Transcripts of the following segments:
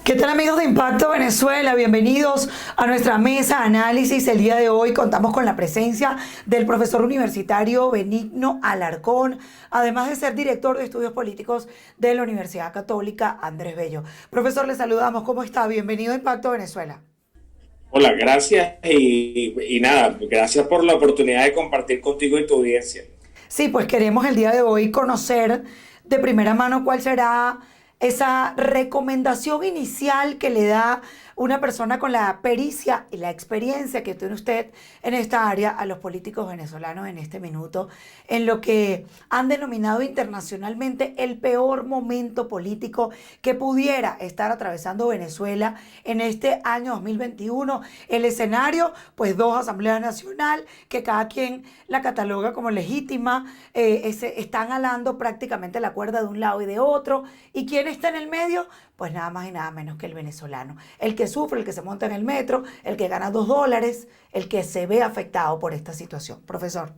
¿Qué tal, amigos de Impacto Venezuela? Bienvenidos a nuestra mesa de análisis. El día de hoy contamos con la presencia del profesor universitario Benigno Alarcón, además de ser director de estudios políticos de la Universidad Católica Andrés Bello. Profesor, le saludamos. ¿Cómo está? Bienvenido a Impacto Venezuela. Hola, gracias y nada, gracias por la oportunidad de compartir contigo y tu audiencia. Sí, pues queremos el día de hoy conocer de primera mano cuál será esa recomendación inicial que le da una persona con la pericia y la experiencia que tiene usted en esta área a los políticos venezolanos en este minuto, en lo que han denominado internacionalmente el peor momento político que pudiera estar atravesando Venezuela en este año 2021. El escenario, pues dos asambleas nacionales que cada quien la cataloga como legítima, están alando prácticamente la cuerda de un lado y de otro. ¿Y quién está en el medio? Pues nada más y nada menos que el venezolano. El que sufre, el que se monta en el metro, el que gana $2, el que se ve afectado por esta situación. Profesor.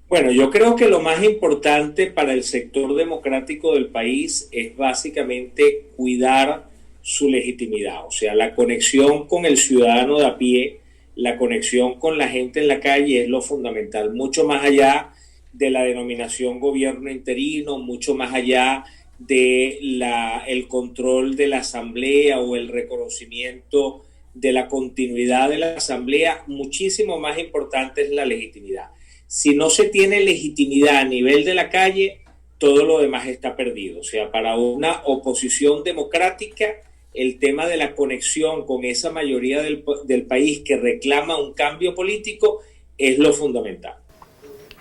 Bueno, yo creo que lo más importante para el sector democrático del país es básicamente cuidar su legitimidad, o sea, la conexión con el ciudadano de a pie, la conexión con la gente en la calle es lo fundamental, mucho más allá de la denominación gobierno interino, mucho más allá el control de la asamblea o el reconocimiento de la continuidad de la asamblea, muchísimo más importante es la legitimidad. Si no se tiene legitimidad a nivel de la calle, todo lo demás está perdido. O sea, para una oposición democrática, el tema de la conexión con esa mayoría del país que reclama un cambio político es lo fundamental.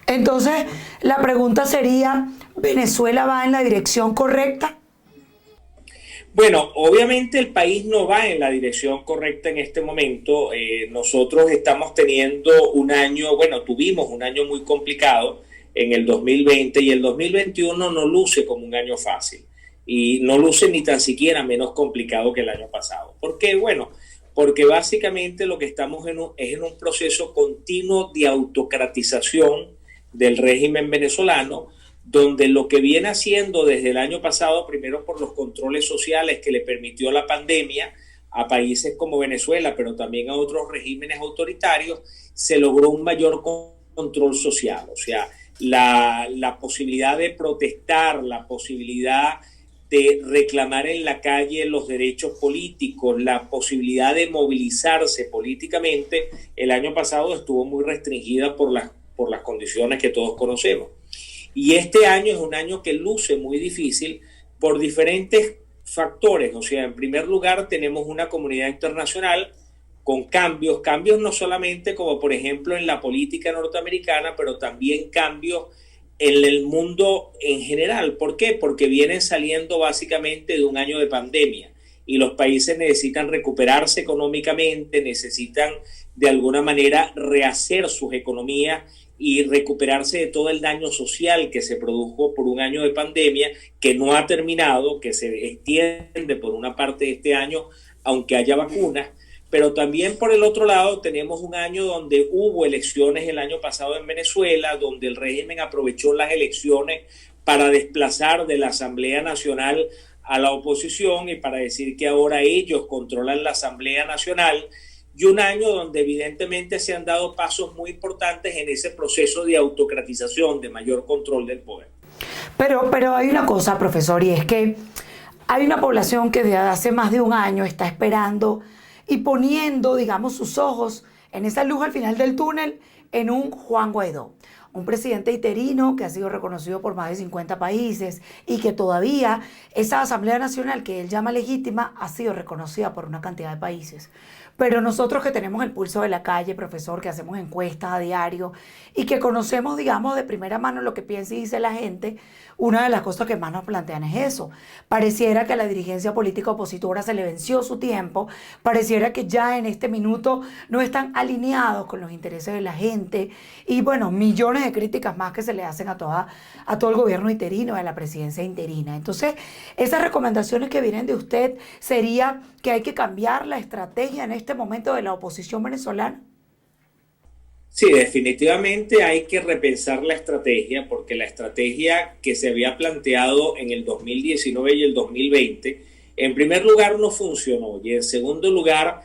Entonces, la pregunta sería, ¿Venezuela va en la dirección correcta? Bueno, obviamente el país no va en la dirección correcta en este momento. Nosotros estamos teniendo tuvimos un año muy complicado en el 2020 y el 2021 no luce como un año fácil y no luce ni tan siquiera menos complicado que el año pasado. ¿Por qué? Bueno, porque básicamente lo que estamos es en un proceso continuo de autocratización del régimen venezolano, donde lo que viene haciendo desde el año pasado, primero por los controles sociales que le permitió la pandemia a países como Venezuela, pero también a otros regímenes autoritarios, se logró un mayor control social. O sea, la posibilidad de protestar, la posibilidad de reclamar en la calle los derechos políticos, la posibilidad de movilizarse políticamente, el año pasado estuvo muy restringida por las condiciones que todos conocemos. Y este año es un año que luce muy difícil por diferentes factores. O sea, en primer lugar tenemos una comunidad internacional con cambios no solamente como por ejemplo en la política norteamericana, pero también cambios en el mundo en general. ¿Por qué? Porque vienen saliendo básicamente de un año de pandemia y los países necesitan recuperarse económicamente, necesitan de alguna manera rehacer sus economías y recuperarse de todo el daño social que se produjo por un año de pandemia que no ha terminado, que se extiende por una parte de este año, aunque haya vacunas. Pero también por el otro lado tenemos un año donde hubo elecciones el año pasado en Venezuela, donde el régimen aprovechó las elecciones para desplazar de la Asamblea Nacional a la oposición y para decir que ahora ellos controlan la Asamblea Nacional, y un año donde evidentemente se han dado pasos muy importantes en ese proceso de autocratización, de mayor control del poder. Pero hay una cosa, profesor, y es que hay una población que desde hace más de un año está esperando y poniendo, digamos, sus ojos en esa luz al final del túnel en un Juan Guaidó, un presidente interino que ha sido reconocido por más de 50 países y que todavía esa Asamblea Nacional que él llama legítima ha sido reconocida por una cantidad de países. Pero nosotros que tenemos el pulso de la calle, profesor, que hacemos encuestas a diario y que conocemos, digamos, de primera mano lo que piensa y dice la gente, una de las cosas que más nos plantean es eso. Pareciera que a la dirigencia política opositora se le venció su tiempo, pareciera que ya en este minuto no están alineados con los intereses de la gente y, bueno, millones de críticas más que se le hacen a todo el gobierno interino, a la presidencia interina. Entonces, esas recomendaciones que vienen de usted sería que hay que cambiar la estrategia en este momento de la oposición venezolana. Sí, definitivamente hay que repensar la estrategia porque la estrategia que se había planteado en el 2019 y el 2020 En primer lugar, no funcionó, y en segundo lugar,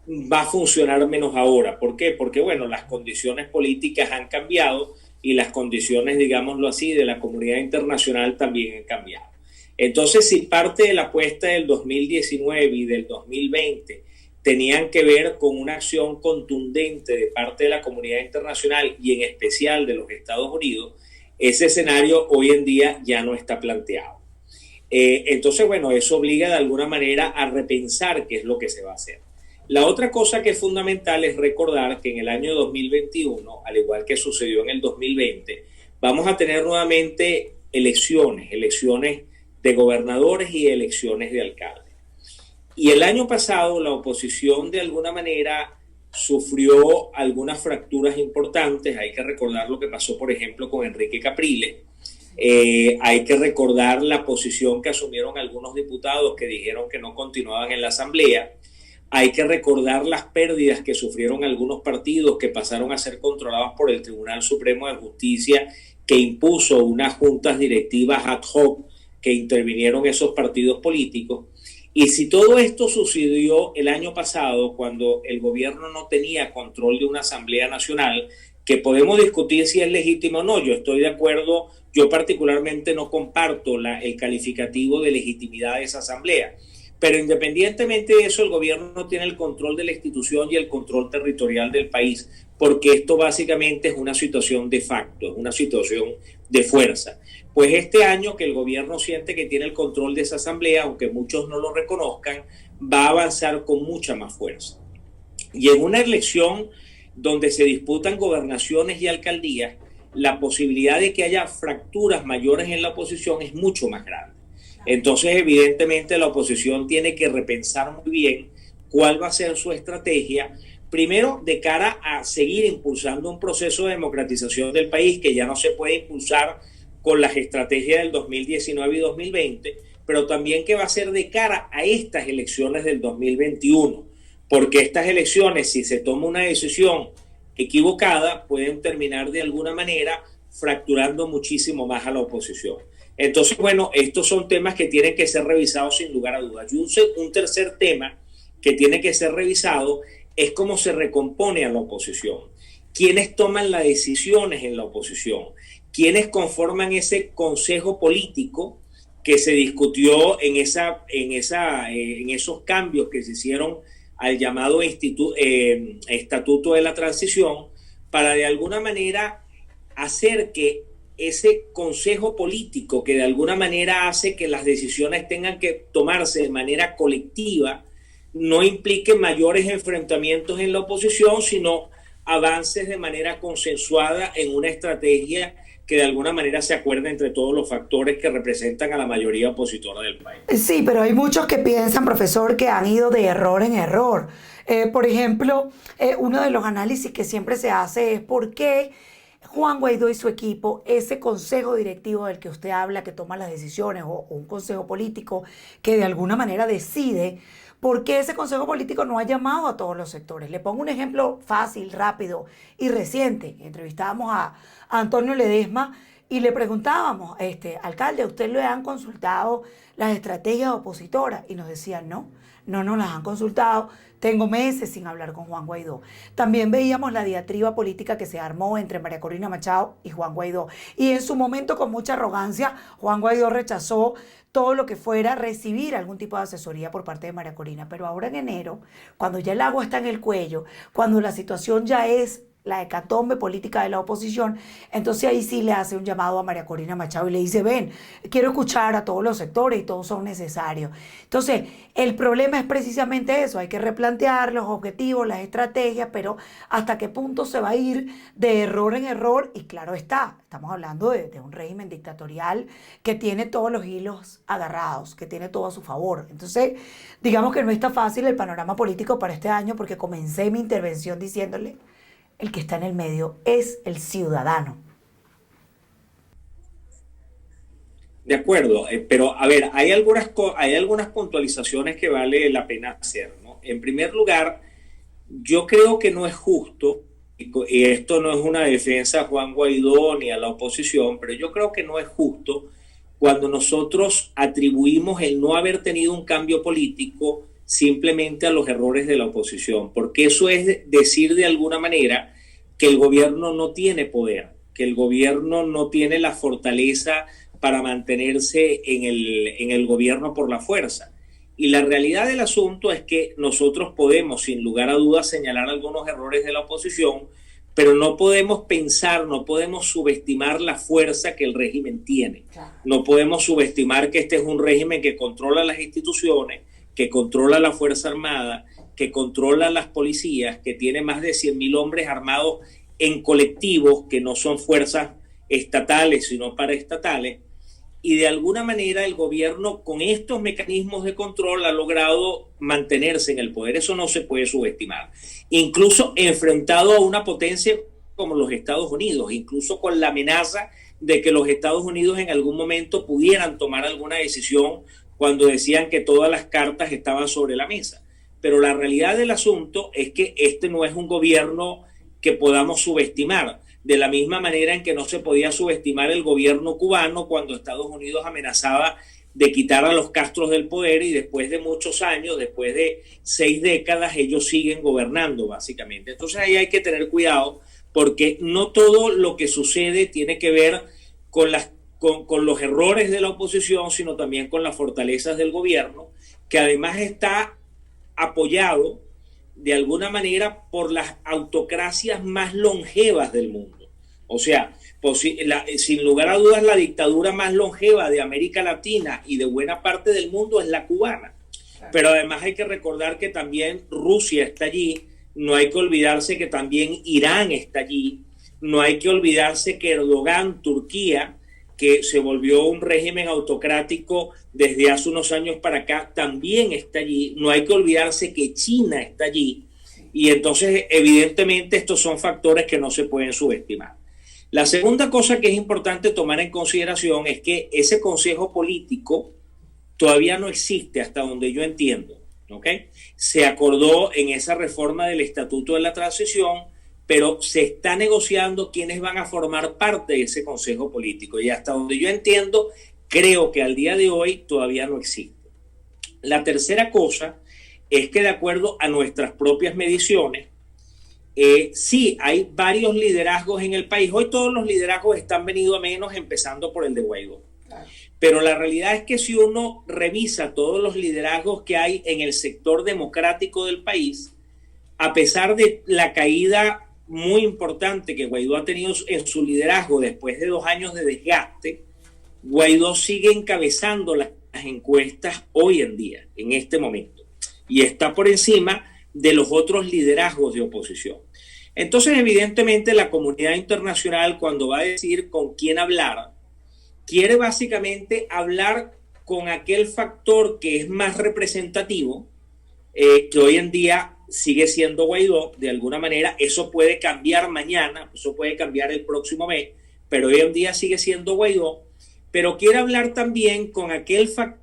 va a funcionar menos ahora. ¿Por qué? Porque, bueno, las condiciones políticas han cambiado y las condiciones, digámoslo así, de la comunidad internacional también han cambiado. Entonces, si parte de la apuesta del 2019 y del 2020 tenían que ver con una acción contundente de parte de la comunidad internacional y en especial de los Estados Unidos, ese escenario hoy en día ya no está planteado. Entonces, bueno, eso obliga de alguna manera a repensar qué es lo que se va a hacer. La otra cosa que es fundamental es recordar que en el año 2021, al igual que sucedió en el 2020, vamos a tener nuevamente elecciones de gobernadores y elecciones de alcaldes. Y el año pasado la oposición de alguna manera sufrió algunas fracturas importantes. Hay que recordar lo que pasó, por ejemplo, con Enrique Capriles. Hay que recordar la posición que asumieron algunos diputados que dijeron que no continuaban en la Asamblea. Hay que recordar las pérdidas que sufrieron algunos partidos que pasaron a ser controlados por el Tribunal Supremo de Justicia, que impuso unas juntas directivas ad hoc que intervinieron esos partidos políticos. Y si todo esto sucedió el año pasado, cuando el gobierno no tenía control de una Asamblea Nacional, que podemos discutir si es legítimo o no, yo estoy de acuerdo, yo particularmente no comparto el calificativo de legitimidad de esa Asamblea, pero independientemente de eso, el gobierno no tiene el control de la institución y el control territorial del país, porque esto básicamente es una situación de facto, es una situación de fuerza. Pues este año que el gobierno siente que tiene el control de esa asamblea, aunque muchos no lo reconozcan, va a avanzar con mucha más fuerza. Y en una elección donde se disputan gobernaciones y alcaldías, la posibilidad de que haya fracturas mayores en la oposición es mucho más grande. Entonces, evidentemente, la oposición tiene que repensar muy bien cuál va a ser su estrategia, primero de cara a seguir impulsando un proceso de democratización del país que ya no se puede impulsar con las estrategias del 2019 y 2020, pero también que va a ser de cara a estas elecciones del 2021, porque estas elecciones, si se toma una decisión equivocada, pueden terminar de alguna manera fracturando muchísimo más a la oposición. Entonces, bueno, estos son temas que tienen que ser revisados sin lugar a dudas. Y un tercer tema que tiene que ser revisado es cómo se recompone a la oposición. ¿Quiénes toman las decisiones en la oposición? ¿Quiénes conforman ese consejo político que se discutió en esos cambios que se hicieron al llamado Estatuto de la Transición, para de alguna manera hacer que ese consejo político, que de alguna manera hace que las decisiones tengan que tomarse de manera colectiva, no implique mayores enfrentamientos en la oposición, sino avances de manera consensuada en una estrategia que de alguna manera se acuerde entre todos los factores que representan a la mayoría opositora del país. Sí, pero hay muchos que piensan, profesor, que han ido de error en error. Por ejemplo, uno de los análisis que siempre se hace es por qué Juan Guaidó y su equipo, ese consejo directivo del que usted habla, que toma las decisiones, o un consejo político que de alguna manera decide, ¿por qué ese consejo político no ha llamado a todos los sectores? Le pongo un ejemplo fácil, rápido y reciente. Entrevistábamos a Antonio Ledesma y le preguntábamos, alcalde, ¿a usted le han consultado las estrategias opositoras? Y nos decían, no nos las han consultado. Tengo meses sin hablar con Juan Guaidó. También veíamos la diatriba política que se armó entre María Corina Machado y Juan Guaidó. Y en su momento, con mucha arrogancia, Juan Guaidó rechazó todo lo que fuera recibir algún tipo de asesoría por parte de María Corina. Pero ahora en enero, cuando ya el agua está en el cuello, cuando la situación ya es la hecatombe política de la oposición, entonces ahí sí le hace un llamado a María Corina Machado y le dice, ven, quiero escuchar a todos los sectores y todos son necesarios. Entonces, el problema es precisamente eso, hay que replantear los objetivos, las estrategias, pero hasta qué punto se va a ir de error en error. Y claro está, estamos hablando de un régimen dictatorial que tiene todos los hilos agarrados, que tiene todo a su favor. Entonces, digamos que no está fácil el panorama político para este año, porque comencé mi intervención diciéndole, el que está en el medio es el ciudadano. De acuerdo, pero a ver, hay algunas puntualizaciones que vale la pena hacer, ¿no? En primer lugar, yo creo que no es justo, y esto no es una defensa a Juan Guaidó ni a la oposición, pero yo creo que no es justo cuando nosotros atribuimos el no haber tenido un cambio político simplemente a los errores de la oposición, porque eso es decir de alguna manera que el gobierno no tiene poder, que el gobierno no tiene la fortaleza para mantenerse en el gobierno por la fuerza. Y la realidad del asunto es que nosotros podemos, sin lugar a dudas, señalar algunos errores de la oposición, pero no podemos pensar, no podemos subestimar la fuerza que el régimen tiene. No podemos subestimar que este es un régimen que controla las instituciones, que controla la Fuerza Armada, que controla las policías, que tiene más de 100.000 hombres armados en colectivos que no son fuerzas estatales, sino paraestatales. Y de alguna manera el gobierno con estos mecanismos de control ha logrado mantenerse en el poder. Eso no se puede subestimar. Incluso enfrentado a una potencia como los Estados Unidos, incluso con la amenaza de que los Estados Unidos en algún momento pudieran tomar alguna decisión cuando decían que todas las cartas estaban sobre la mesa. Pero la realidad del asunto es que este no es un gobierno que podamos subestimar. De la misma manera en que no se podía subestimar el gobierno cubano cuando Estados Unidos amenazaba de quitar a los Castros del poder, y después de muchos años, después de 6 décadas, ellos siguen gobernando básicamente. Entonces ahí hay que tener cuidado, porque no todo lo que sucede tiene que ver con los errores de la oposición, sino también con las fortalezas del gobierno, que además está apoyado de alguna manera por las autocracias más longevas del mundo. O sea, sin lugar a dudas, la dictadura más longeva de América Latina y de buena parte del mundo es la cubana. Pero además hay que recordar que también Rusia está allí, no hay que olvidarse que también Irán está allí, no hay que olvidarse que Erdogan, Turquía, que se volvió un régimen autocrático desde hace unos años para acá, también está allí. No hay que olvidarse que China está allí. Y entonces, evidentemente, estos son factores que no se pueden subestimar. La segunda cosa que es importante tomar en consideración es que ese consejo político todavía no existe hasta donde yo entiendo, ¿ok? Se acordó en esa reforma del Estatuto de la Transición, pero se está negociando quiénes van a formar parte de ese consejo político. Y hasta donde yo entiendo, creo que al día de hoy todavía no existe. La tercera cosa es que de acuerdo a nuestras propias mediciones, sí, hay varios liderazgos en el país. Hoy todos los liderazgos están venido a menos, empezando por el de Guaidó. Pero la realidad es que si uno revisa todos los liderazgos que hay en el sector democrático del país, a pesar de la caída muy importante que Guaidó ha tenido en su liderazgo después de 2 años de desgaste, Guaidó sigue encabezando las encuestas hoy en día, en este momento, y está por encima de los otros liderazgos de oposición. Entonces, evidentemente, la comunidad internacional, cuando va a decir con quién hablar, quiere básicamente hablar con aquel factor que es más representativo, que hoy en día sigue siendo Guaidó. De alguna manera eso puede cambiar mañana, eso puede cambiar el próximo mes, pero hoy en día sigue siendo Guaidó. Pero quiere hablar también con aquel factor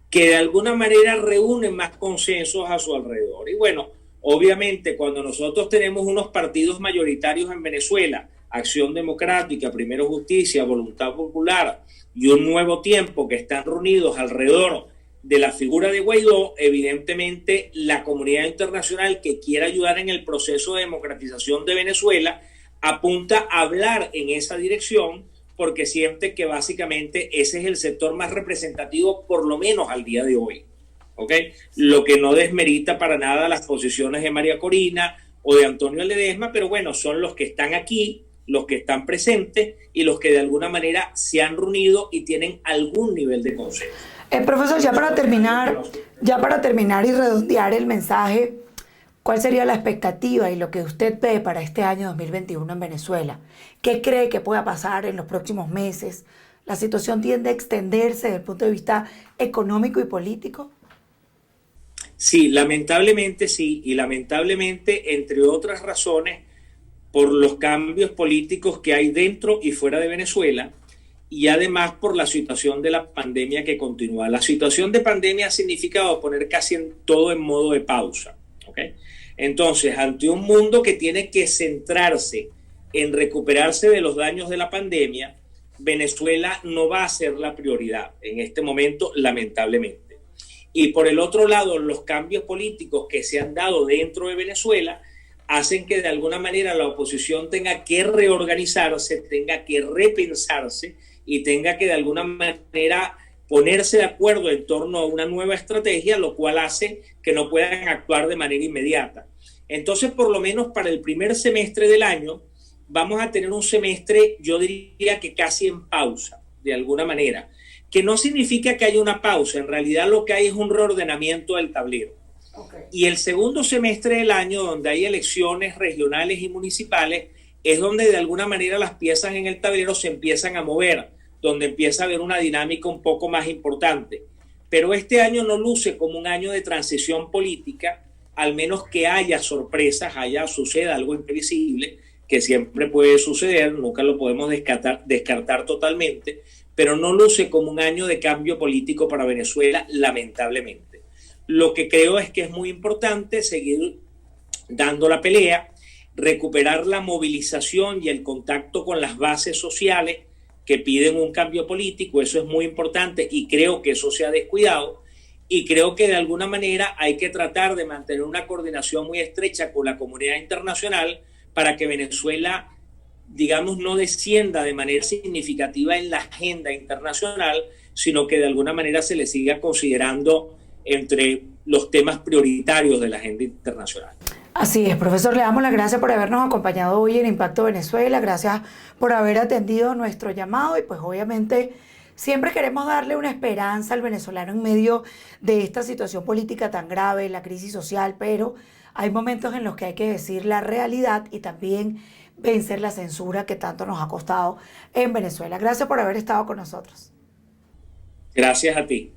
que de alguna manera reúne más consensos a su alrededor. Y bueno, obviamente cuando nosotros tenemos unos partidos mayoritarios en Venezuela, Acción Democrática, Primero Justicia, Voluntad Popular y Un Nuevo Tiempo, que están reunidos alrededor de la figura de Guaidó, evidentemente la comunidad internacional que quiere ayudar en el proceso de democratización de Venezuela apunta a hablar en esa dirección, porque siente que básicamente ese es el sector más representativo, por lo menos al día de hoy. ¿Okay? Lo que no desmerita para nada las posiciones de María Corina o de Antonio Ledesma, pero bueno, son los que están aquí, los que están presentes y los que de alguna manera se han reunido y tienen algún nivel de consenso. Profesor, ya para terminar y redondear el mensaje, ¿cuál sería la expectativa y lo que usted ve para este año 2021 en Venezuela? ¿Qué cree que pueda pasar en los próximos meses? ¿La situación tiende a extenderse desde el punto de vista económico y político? Sí, lamentablemente sí, y lamentablemente, entre otras razones, por los cambios políticos que hay dentro y fuera de Venezuela, y además por la situación de la pandemia que continúa. La situación de pandemia ha significado poner casi todo en modo de pausa, ¿okay? Entonces, ante un mundo que tiene que centrarse en recuperarse de los daños de la pandemia, Venezuela no va a ser la prioridad en este momento, lamentablemente. Y por el otro lado, los cambios políticos que se han dado dentro de Venezuela hacen que de alguna manera la oposición tenga que reorganizarse, tenga que repensarse y tenga que de alguna manera ponerse de acuerdo en torno a una nueva estrategia, lo cual hace que no puedan actuar de manera inmediata. Entonces, por lo menos para el primer semestre del año, vamos a tener un semestre, yo diría que casi en pausa, de alguna manera, que no significa que haya una pausa, en realidad lo que hay es un reordenamiento del tablero. Okay. Y el segundo semestre del año, donde hay elecciones regionales y municipales, es donde de alguna manera las piezas en el tablero se empiezan a mover, donde empieza a haber una dinámica un poco más importante. Pero este año no luce como un año de transición política, al menos que haya sorpresas, suceda algo imprevisible, que siempre puede suceder, nunca lo podemos descartar totalmente, pero no luce como un año de cambio político para Venezuela, lamentablemente. Lo que creo es que es muy importante seguir dando la pelea, recuperar la movilización y el contacto con las bases sociales que piden un cambio político, eso es muy importante y creo que eso se ha descuidado y creo que de alguna manera hay que tratar de mantener una coordinación muy estrecha con la comunidad internacional para que Venezuela, digamos, no descienda de manera significativa en la agenda internacional, sino que de alguna manera se le siga considerando entre los temas prioritarios de la agenda internacional. Así es, profesor, le damos las gracias por habernos acompañado hoy en Impacto Venezuela, gracias por haber atendido nuestro llamado y pues obviamente siempre queremos darle una esperanza al venezolano en medio de esta situación política tan grave, la crisis social, pero hay momentos en los que hay que decir la realidad y también vencer la censura que tanto nos ha costado en Venezuela. Gracias por haber estado con nosotros. Gracias a ti.